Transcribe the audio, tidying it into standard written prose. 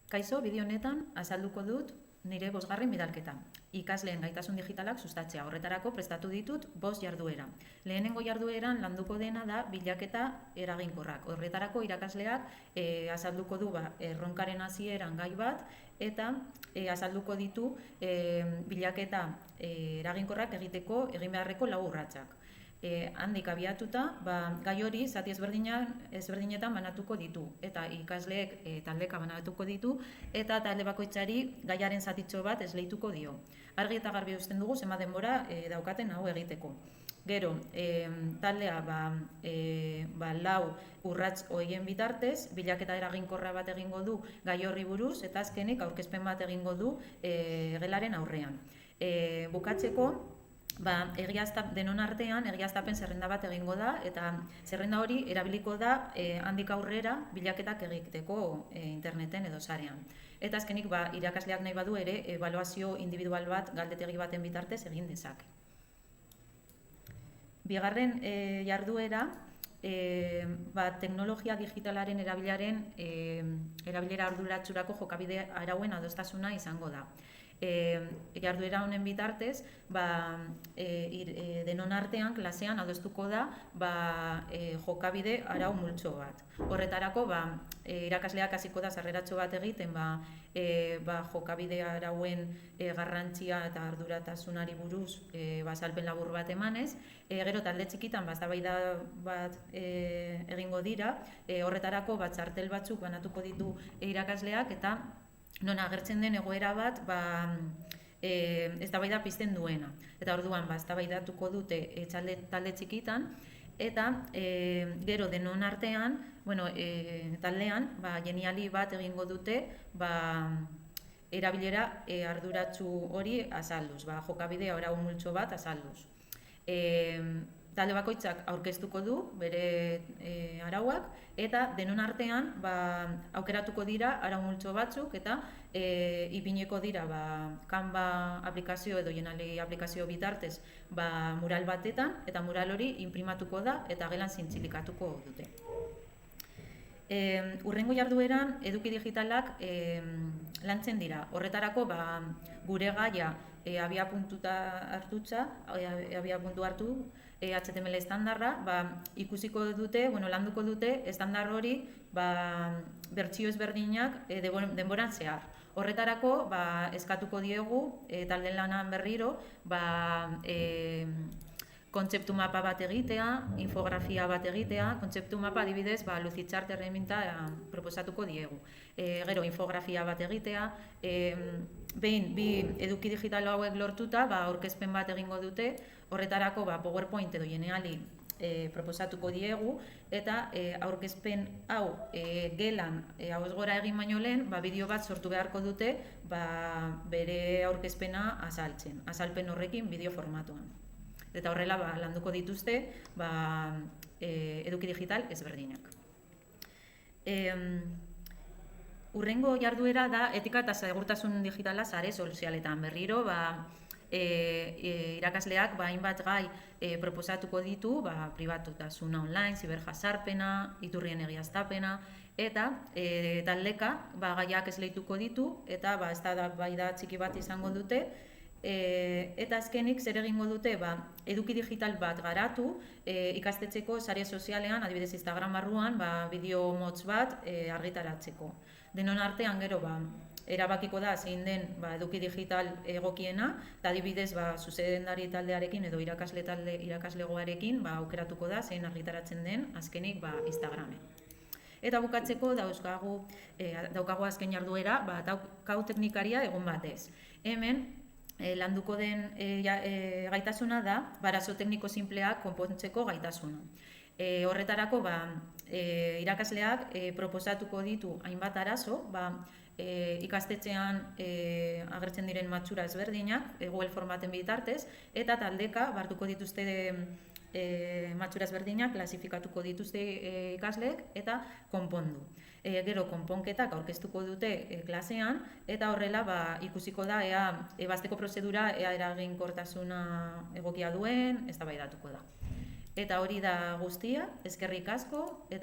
Kaixo, bideo honetan azalduko dut nire 5. bidalketa. Ikasleen gaitasun digitalak sustatzea. Horretarako prestatu ditut 5 jarduera. Lehenengo jardueran landuko dena da bilaketa eraginkorrak. Horretarako irakasleak azalduko du erronkaren hasieran gai bat eta azalduko ditu bilaketa eraginkorrak egiteko egin beharreko 4 urratsak. Handik abiatuta, gai hori zati ezberdinetan banatuko ditu eta ikasleek taldeka banatuko ditu eta talde bakoitzari gaiaren zatitxo bat esleituko dio. Argi eta garbi uzten dugu zenbat denbora daukaten hau egiteko. Gero, taldea 4 urrats horien bitartez, bilaketa eraginkorra bat egingo du gai horri buruz eta azkenik aurkezpen bat egingo du gelaren aurrean. Bukatzeko, denon artean egiaztapen zerrenda bat egingo da eta zerrenda hori erabiliko da handik aurrera bilaketak egiteko interneten edo sarean. Eta azkenik irakasleak nahi badu ere ebaluazio individual bat galdetegi baten bitartez egin dezake. Bigarren jarduera teknologia digitalaren erabilera arduratsurako jokabide arauen adostasuna izango da. Jarduera honen bitartez, denon artean klasean adostuko da jokabide arau multzo bat. Horretarako, irakasleak hasiko da sarreratxo bat egiten jokabide arauen garrantzia eta arduratasunari buruz azalpen labur bat emanez. Gero talde txikitan eztabaida bat egingo dira, horretarako txartel batzuk banatuko ditu irakasleak eta non agertzen den egoera bat eztabaida pizten duena. Eta orduan eztabaidatuko dute talde txikitan eta gero denon artean, taldean geniali bat egingo dute erabilera arduratsu hori azalduz, jokabide arau multzo bat azalduz. Talde bakoitzak aurkeztuko du bere arauak eta denon artean aukeratuko dira arau multzo batzuk eta ipiniko dira Canva aplikazio edo Jenali aplikazio bitartez mural batetan eta mural hori inprimatuko da eta gelan zintzilikatuko dute. Hurrengo jardueran eduki digitalak lantzen dira. Horretarako gure gaia abiapuntu hartu HTML estandarra, ikusiko dute, landuko dute estandar hori bertsio ezberdinak denboran zehar. Horretarako eskatuko diegu talde lanan berriro kontzeptu mapa bat egitea, infografia bat egitea, kontzeptu mapa adibidez Lucidchart erreminta proposatuko diegu. Gero infografia bat egitea, behin bi eduki digital hauek lortuta aurkezpen bat egingo dute, horretarako PowerPoint edo Jenali proposatuko diegu eta aurkezpen hau gelan ahoz gora egin baino lehen bideo bat sortu beharko dute bere aurkezpena azaltzen, azalpen horrekin bideo formatuan. Eta horrela landuko dituzte eduki digital ezberdinak. Hurrengo jarduera da etika eta segurtasun digitala sare sozialetan. Berriro irakasleak hainbat gai proposatuko ditu, pribatutasuna online, ziberjazarpena, iturrien egiaztapena eta taldeka gaiak esleituko ditu eta eztabaida txiki bat izango dute. Eta azkenik zer egingo dute eduki digital bat garatu ikastetxeko sare sozialean, adibidez Instagram barruan bideo motz bat argitaratzeko. Denon artean gero erabakiko da zein den eduki digital egokiena eta adibidez zuzendari taldearekin edo irakaslegoarekin aukeratuko da zein argitaratzen den azkenik Instagramen. Eta bukatzeko daukagu azken jarduera daukagu teknikaria egun batez. Hemen landuko den gaitasuna da arazo tekniko sinpleak konpontzeko gaitasuna. Horretarako irakasleak proposatuko ditu hainbat arazo, ikastetxean agertzen diren matxura ezberdinak, Google formaten bitartez, eta taldeka hartuko dituzte matxura ezberdinak, klasifikatuko dituzte ikasleek eta konpondu. Gero konponketak aurkeztuko dute klasean eta horrela ikusiko da ea ebazteko prozedura ea eraginkortasuna egokia duen eztabaidatuko da. Eta hori da guztia, eskerrik asko eta